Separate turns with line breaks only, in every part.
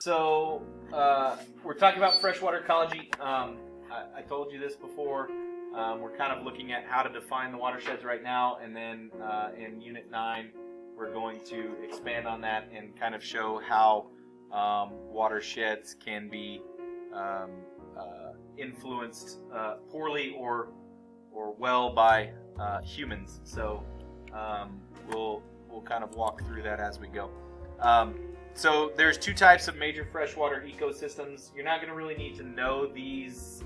So we're talking about freshwater ecology. I told you this before. We're kind of looking at how to define the watersheds right now, and then in Unit 9, we're going to expand on that and kind of show how watersheds can be influenced poorly or well by humans. So we'll kind of walk through that as we go. So there's two types of major freshwater ecosystems. You're not going to really need to know these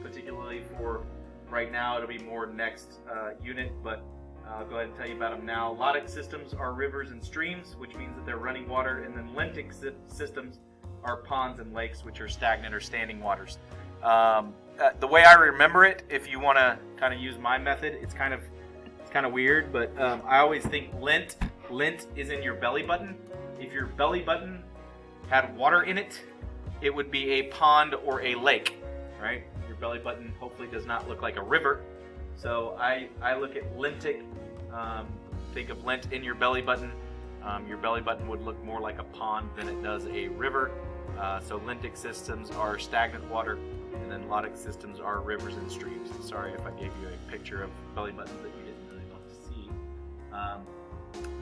particularly for right now. It'll be more next unit, but I'll go ahead and tell you about them now. Lotic systems are rivers and streams, which means that they're running water, and then lentic systems are ponds and lakes, which are stagnant or standing waters. The way I remember it, if you want to kind of use my method, it's kind of weird, but I always think lint is in your belly button. If your belly button had water in it, it would be a pond or a lake, right? Your belly button hopefully does not look like a river. So I look at lintic, think of lint in your belly button. Your belly button would look more like a pond than it does a river. So lintic systems are stagnant water, and then lotic systems are rivers and streams. Sorry if I gave you a picture of belly buttons that you didn't really want to see.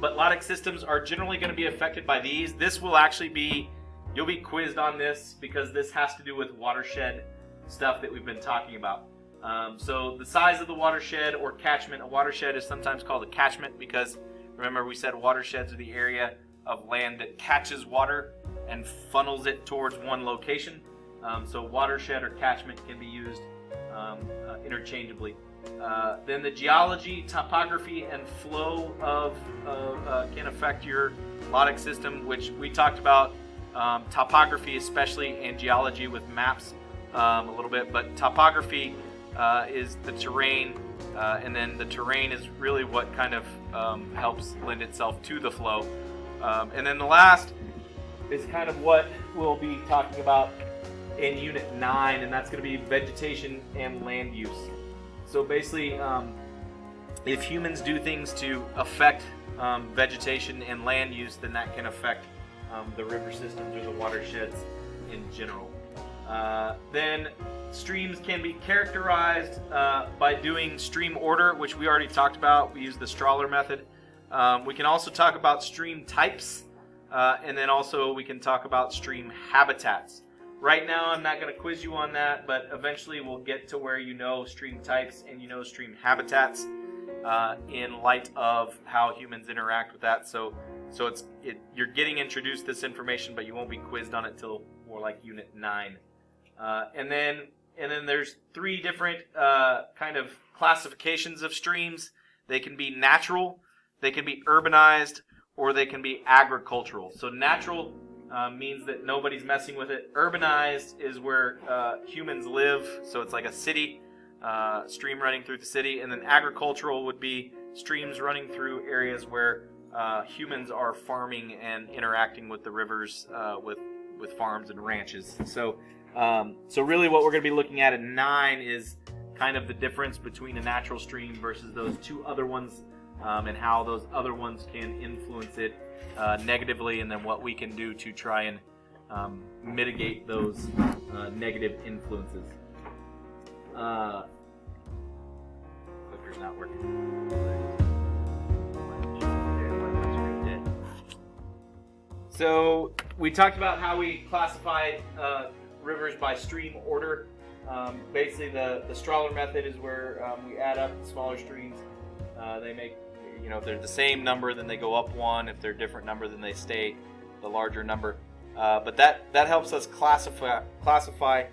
But lotic systems are generally going to be affected by these. This will actually be, you'll be quizzed on this because this has to do with watershed stuff that we've been talking about. So the size of the watershed or catchment, a watershed is sometimes called a catchment because remember we said watersheds are the area of land that catches water and funnels it towards one location. So watershed or catchment can be used interchangeably. Then the geology, topography, and flow of can affect your lotic system, which we talked about topography especially and geology with maps a little bit, but topography is the terrain, and then the terrain is really what kind of helps lend itself to the flow. And then the last is kind of what we'll be talking about in Unit 9, and that's going to be vegetation and land use. So basically, if humans do things to affect vegetation and land use, then that can affect the river systems or the watersheds in general. Then streams can be characterized by doing stream order, which we already talked about. We use the Strahler method. We can also talk about stream types, and then also we can talk about stream habitats. Right now, I'm not going to quiz you on that, but eventually we'll get to where you know stream types and you know stream habitats in light of how humans interact with that. So you're getting introduced to this information, but you won't be quizzed on it till more like Unit 9. And then there's three different kind of classifications of streams. They can be natural, they can be urbanized, or they can be agricultural. So natural means that nobody's messing with it. Urbanized is where humans live, so it's like a city, stream running through the city. And then agricultural would be streams running through areas where humans are farming and interacting with the rivers with farms and ranches. So really what we're going to be looking at in 9 is kind of the difference between a natural stream versus those two other ones, and how those other ones can influence it negatively, and then what we can do to try and mitigate those negative influences. Clicker's not working. So we talked about how we classify rivers by stream order. Basically, the Strahler method is where we add up the smaller streams. They make, if they're the same number, then they go up one. If they're a different number, then they stay the larger number. But that helps us classify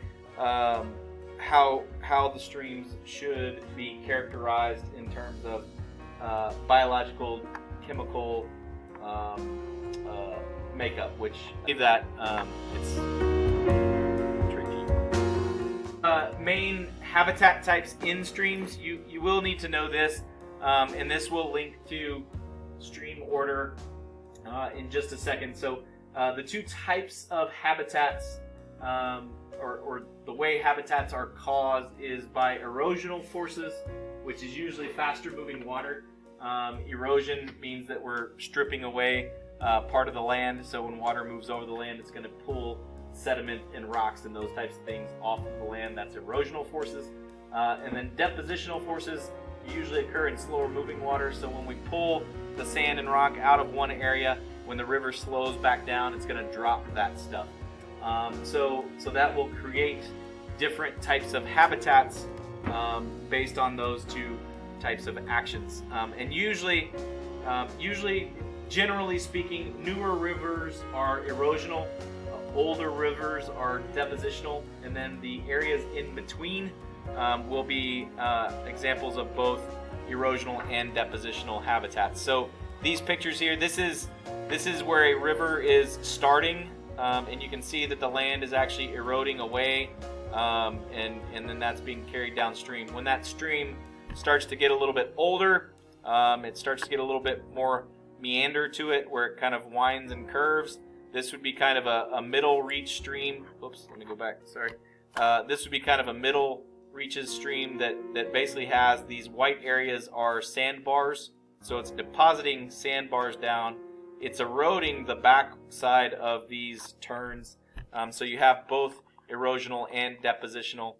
how the streams should be characterized in terms of biological, chemical makeup, which that it's tricky. Main habitat types in streams, you will need to know this. And this will link to stream order in just a second. So the two types of habitats, or the way habitats are caused, is by erosional forces, which is usually faster moving water. Erosion means that we're stripping away part of the land. So when water moves over the land, it's going to pull sediment and rocks and those types of things off of the land. That's erosional forces. And then depositional forces usually occur in slower moving water. So when we pull the sand and rock out of one area, when the river slows back down, it's going to drop that stuff. So that will create different types of habitats based on those two types of actions. And usually, generally speaking, newer rivers are erosional, older rivers are depositional, and then the areas in between will be examples of both erosional and depositional habitats. So these pictures here, this is where a river is starting, and you can see that the land is actually eroding away, and then that's being carried downstream. When that stream starts to get a little bit older, it starts to get a little bit more meander to it, where it kind of winds and curves. This would be kind of a middle reach stream. Oops, let me go back, sorry. This would be kind of a middle reaches stream that basically has these white areas are sandbars. So it's depositing sandbars down. It's eroding the back side of these turns. So you have both erosional and depositional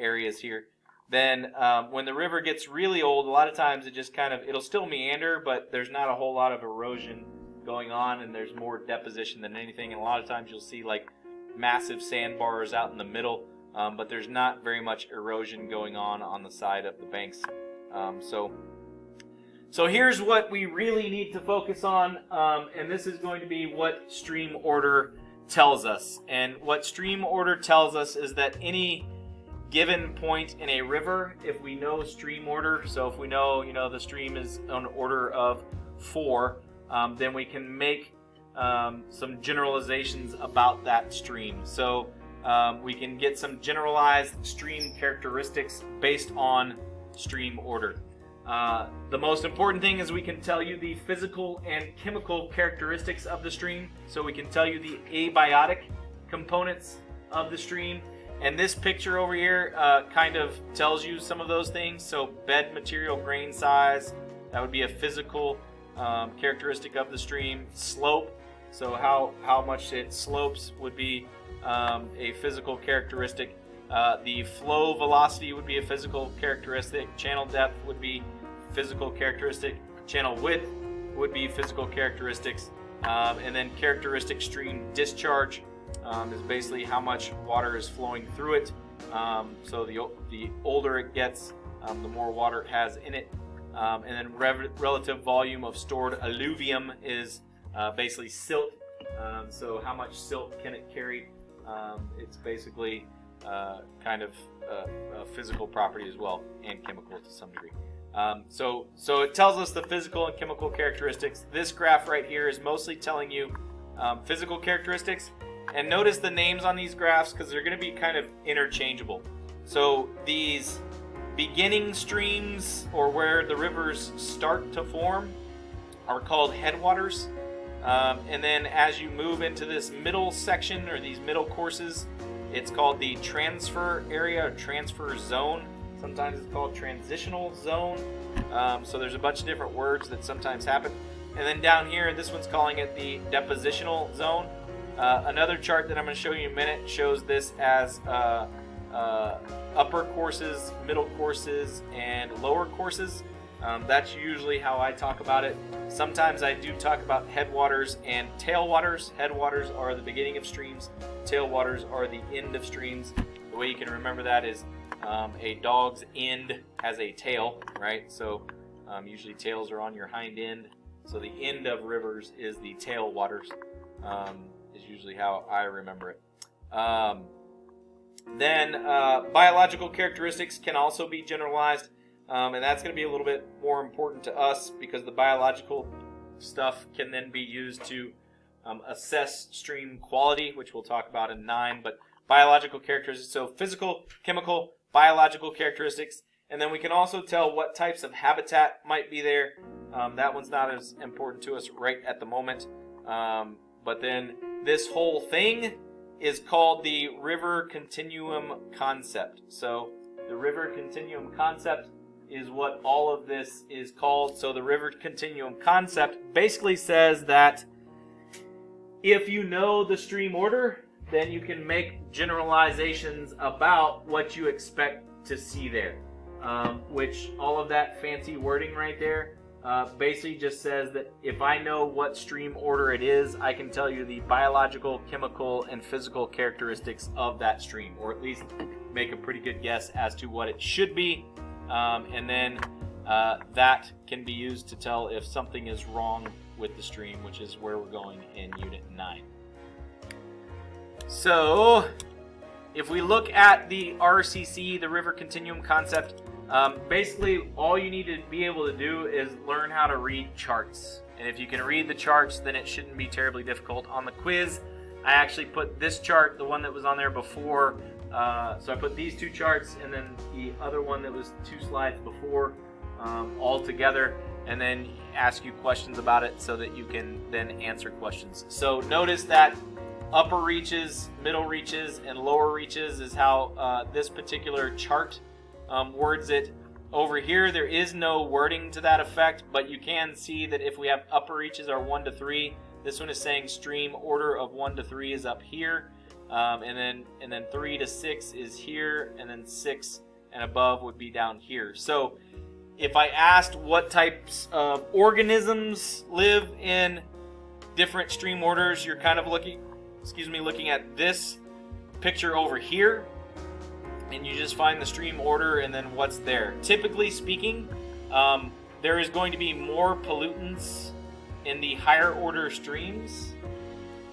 areas here. Then when the river gets really old, a lot of times it just it'll still meander, but there's not a whole lot of erosion going on, and there's more deposition than anything. And a lot of times you'll see like massive sandbars out in the middle, but there's not very much erosion going on the side of the banks. So here's what we really need to focus on, and this is going to be what stream order tells us. And what stream order tells us is that any given point in a river, if we know stream order, so if we know, the stream is on order of 4, then we can make some generalizations about that stream. So we can get some generalized stream characteristics based on stream order. The most important thing is we can tell you the physical and chemical characteristics of the stream. So we can tell you the abiotic components of the stream. And this picture over here kind of tells you some of those things. So bed material grain size, that would be a physical characteristic of the stream. Slope, so how much it slopes would be a physical characteristic. The flow velocity would be a physical characteristic. Channel depth would be physical characteristic. Channel width would be physical characteristics. And then characteristic stream discharge is basically how much water is flowing through it. So the older it gets, the more water it has in it. And then relative volume of stored alluvium is basically silt. So how much silt can it carry? It's basically kind of a physical property as well, and chemical to some degree. So it tells us the physical and chemical characteristics. This graph right here is mostly telling you physical characteristics. And notice the names on these graphs, because they're going to be kind of interchangeable. So these beginning streams, or where the rivers start to form, are called headwaters. And then as you move into this middle section, or these middle courses, it's called the transfer area or transfer zone. Sometimes it's called transitional zone. So there's a bunch of different words that sometimes happen. And then down here, this one's calling it the depositional zone. Another chart that I'm going to show you in a minute shows this as upper courses, middle courses, and lower courses. That's usually how I talk about it. Sometimes I do talk about headwaters and tailwaters. Headwaters are the beginning of streams. Tailwaters are the end of streams. The way you can remember that is a dog's end has a tail, right? So usually tails are on your hind end. So the end of rivers is the tailwaters. Is usually how I remember it. Then biological characteristics can also be generalized, and that's going to be a little bit more important to us because the biological stuff can then be used to assess stream quality, which we'll talk about in 9. But biological characteristics, so physical, chemical, biological characteristics, and then we can also tell what types of habitat might be there. That one's not as important to us right at the moment. But then this whole thing is called the river continuum concept. So the river continuum concept is what all of this is called. So the river continuum concept basically says that if you know the stream order, then you can make generalizations about what you expect to see there. Which all of that fancy wording right there basically just says that if I know what stream order it is, I can tell you the biological, chemical, and physical characteristics of that stream, or at least make a pretty good guess as to what it should be. And then that can be used to tell if something is wrong with the stream, which is where we're going in Unit 9. So, if we look at the RCC, the River Continuum concept, basically all you need to be able to do is learn how to read charts. And if you can read the charts, then it shouldn't be terribly difficult. On the quiz, I actually put this chart, the one that was on there before. So I put these two charts and then the other one that was 2 slides before all together, and then ask you questions about it so that you can then answer questions. So notice that upper reaches, middle reaches, and lower reaches is how this particular chart words it. Over here, there is no wording to that effect, but you can see that if we have upper reaches are 1 to 3, this one is saying stream order of 1 to 3 is up here, and then 3 to 6 is here, and then 6 and above would be down here. So if I asked what types of organisms live in different stream orders, you're kind of looking at this picture over here, and you just find the stream order and then what's there. Typically speaking, there is going to be more pollutants in the higher order streams.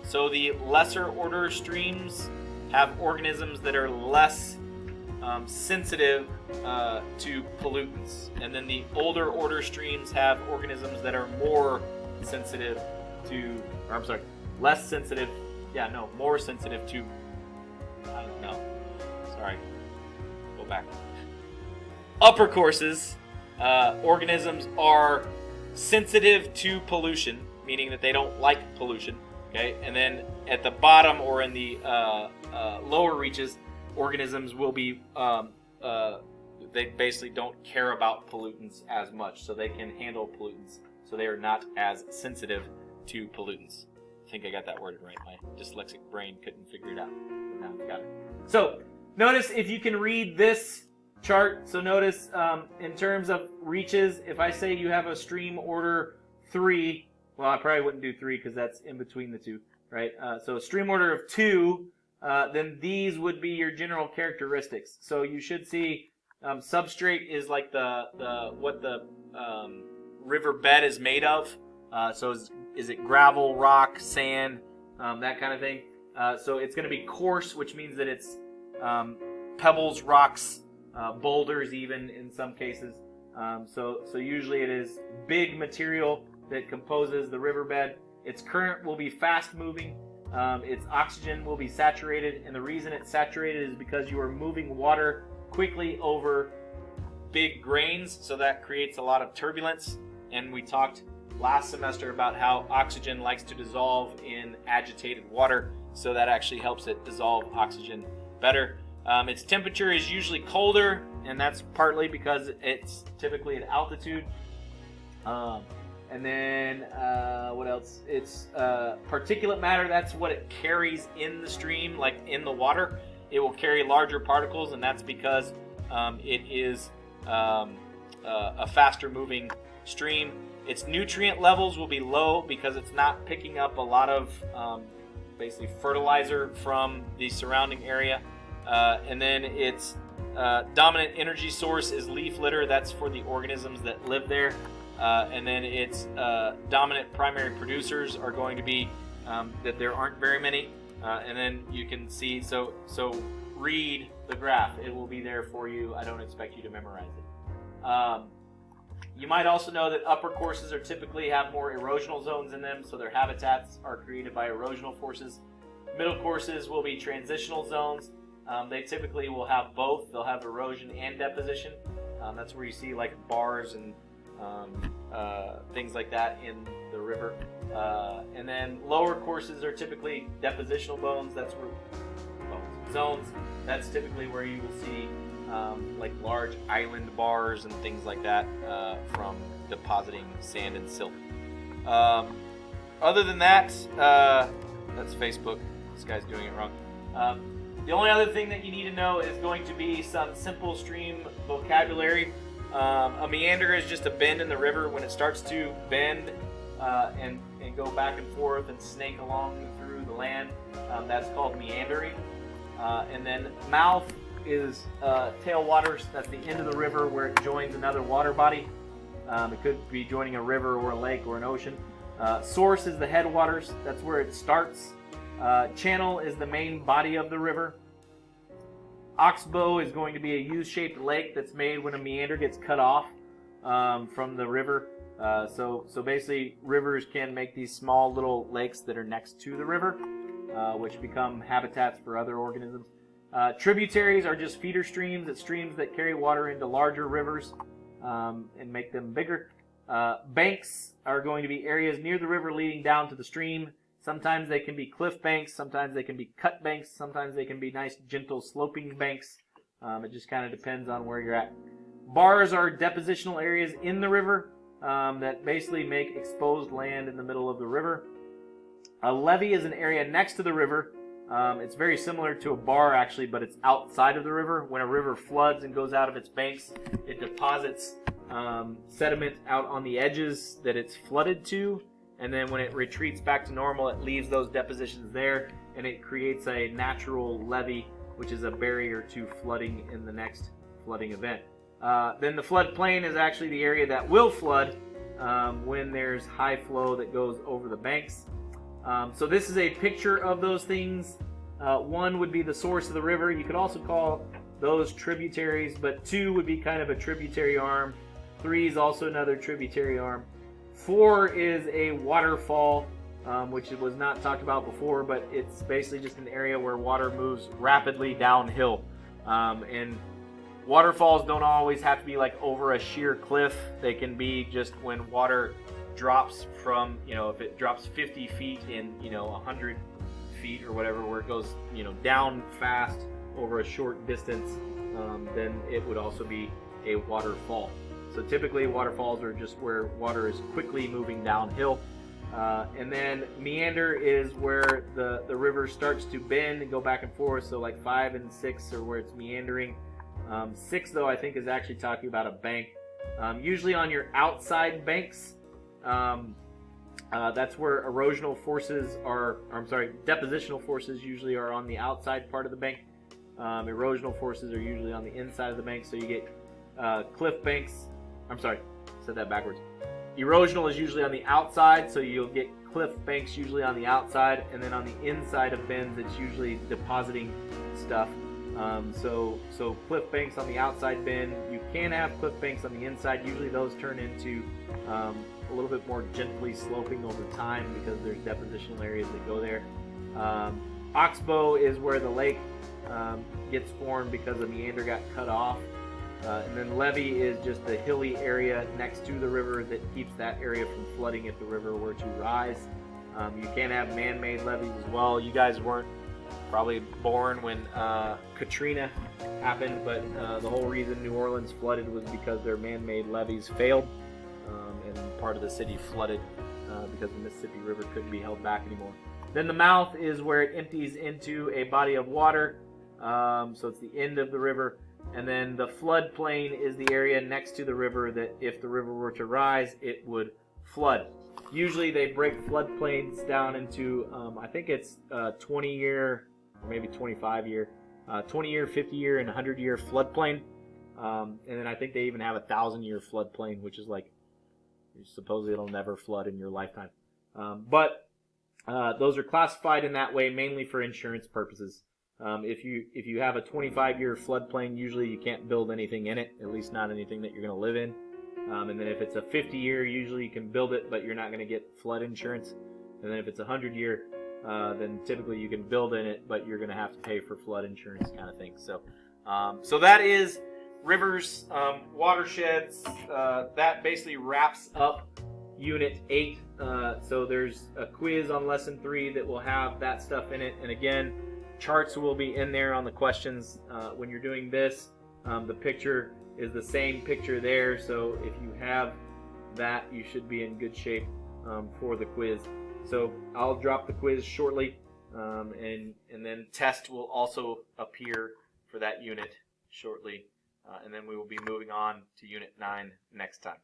So the lesser order streams have organisms that are less sensitive to pollutants, and then the older order streams have organisms that are more sensitive to, or I'm sorry, less sensitive. Yeah, no, more sensitive to. I don't know. Sorry. Go back. Upper courses, organisms are sensitive to pollution, meaning that they don't like pollution. Okay, and then at the bottom or in the lower reaches, organisms will be they basically don't care about pollutants as much, so they can handle pollutants, so they are not as sensitive to pollutants. I think I got that worded right. My dyslexic brain couldn't figure it out. Now I got it. So notice if you can read this chart. So notice in terms of reaches, if I say you have a stream order 3, well, I probably wouldn't do 3 because that's in between the two, right? So a stream order of 2, then these would be your general characteristics. So you should see substrate is like what the river bed is made of. So is it gravel, rock, sand, that kind of thing? So it's going to be coarse, which means that it's pebbles, rocks, boulders, even in some cases. So usually it is big material that composes the riverbed. Its current will be fast moving. Its oxygen will be saturated, and the reason it's saturated is because you are moving water quickly over big grains, so that creates a lot of turbulence. And we talked last semester about how oxygen likes to dissolve in agitated water, so that actually helps it dissolve oxygen better. Its temperature is usually colder, and that's partly because it's typically at altitude. And then what else? It's particulate matter. That's what it carries in the stream, like in the water. It will carry larger particles, and that's because it is a faster moving stream. Its nutrient levels will be low because it's not picking up a lot of basically fertilizer from the surrounding area. And then its dominant energy source is leaf litter. That's for the organisms that live there. And then its dominant primary producers are going to be that there aren't very many. And then you can see, so read the graph. It will be there for you. I don't expect you to memorize it. You might also know that upper courses are typically have more erosional zones in them, so their habitats are created by erosional forces. Middle courses will be transitional zones. They typically will have both. They'll have erosion and deposition. That's where you see like bars and things like that in the river. And then lower courses are typically depositional zones. That's typically where you will see like large island bars and things like that from depositing sand and silt. Other than that, That's Facebook. This guy's doing it wrong. The only other thing that you need to know is going to be some simple stream vocabulary. A meander is just a bend in the river. When it starts to bend and go back and forth and snake along through the land, that's called meandering. And then mouth is tailwaters. That's the end of the river where it joins another water body. It could be joining a river or a lake or an ocean. Source is the headwaters. That's where it starts. Channel is the main body of the river. Oxbow is going to be a U-shaped lake that's made when a meander gets cut off from the river. So basically, rivers can make these small little lakes that are next to the river, which become habitats for other organisms. Tributaries are just feeder streams. It's streams that carry water into larger rivers and make them bigger. Banks are going to be areas near the river leading down to the stream. Sometimes they can be cliff banks, sometimes they can be cut banks, sometimes they can be nice, gentle, sloping banks. It just kind of depends on where you're at. Bars are depositional areas in the river that basically make exposed land in the middle of the river. A levee is an area next to the river. It's very similar to a bar, actually, but it's outside of the river. When a river floods and goes out of its banks, it deposits sediment out on the edges that it's flooded to. And then when it retreats back to normal, it leaves those depositions there, and it creates a natural levee, which is a barrier to flooding in the next flooding event. Then the floodplain is actually the area that will flood when there's high flow that goes over the banks. So this is a picture of those things. One would be the source of the river. You could also call those tributaries, but 2 would be kind of a tributary arm. 3 is also another tributary arm. 4 is a waterfall, which was not talked about before, but it's basically just an area where water moves rapidly downhill. And waterfalls don't always have to be like over a sheer cliff. They can be just when water drops from, if it drops 50 feet in, 100 feet or whatever, where it goes, down fast over a short distance, then it would also be a waterfall. So typically waterfalls are just where water is quickly moving downhill. And then meander is where the river starts to bend and go back and forth. So like 5 and 6 are where it's meandering. 6 though I think is actually talking about a bank. Usually on your outside banks, that's where erosional forces are, depositional forces usually are on the outside part of the bank. Erosional forces are usually on the inside of the bank. So you get cliff banks. Said that backwards. Erosional is usually on the outside, so you'll get cliff banks usually on the outside, and then on the inside of bends, it's usually depositing stuff. So cliff banks on the outside bend. You can have cliff banks on the inside. Usually those turn into a little bit more gently sloping over time because there's depositional areas that go there. Oxbow is where the lake gets formed because a meander got cut off. And then levee is just the hilly area next to the river that keeps that area from flooding if the river were to rise. You can have man-made levees as well. You guys weren't probably born when Katrina happened, but the whole reason New Orleans flooded was because their man-made levees failed, and part of the city flooded because the Mississippi River couldn't be held back anymore. Then the mouth is where it empties into a body of water, so it's the end of the river. And then the floodplain is the area next to the river that if the river were to rise, it would flood. Usually they break floodplains down into, I think it's 20-year or maybe 25-year, 20-year, 50-year, and 100-year floodplain. And then I think they even have a 1,000-year floodplain, which is like, supposedly it'll never flood in your lifetime. But those are classified in that way mainly for insurance purposes. If you have a 25-year floodplain, usually you can't build anything in it, at least not anything that you're going to live in. And then if it's a 50-year, usually you can build it, but you're not going to get flood insurance. And then if it's a 100-year, then typically you can build in it, but you're going to have to pay for flood insurance kind of thing. So that is rivers, watersheds. That basically wraps up Unit 8. So there's a quiz on Lesson 3 that will have that stuff in it. And again, charts will be in there on the questions. When you're doing this, the picture is the same picture there, so if you have that, you should be in good shape for the quiz. So I'll drop the quiz shortly. and then test will also appear for that unit shortly, and then we will be moving on to Unit 9 next time.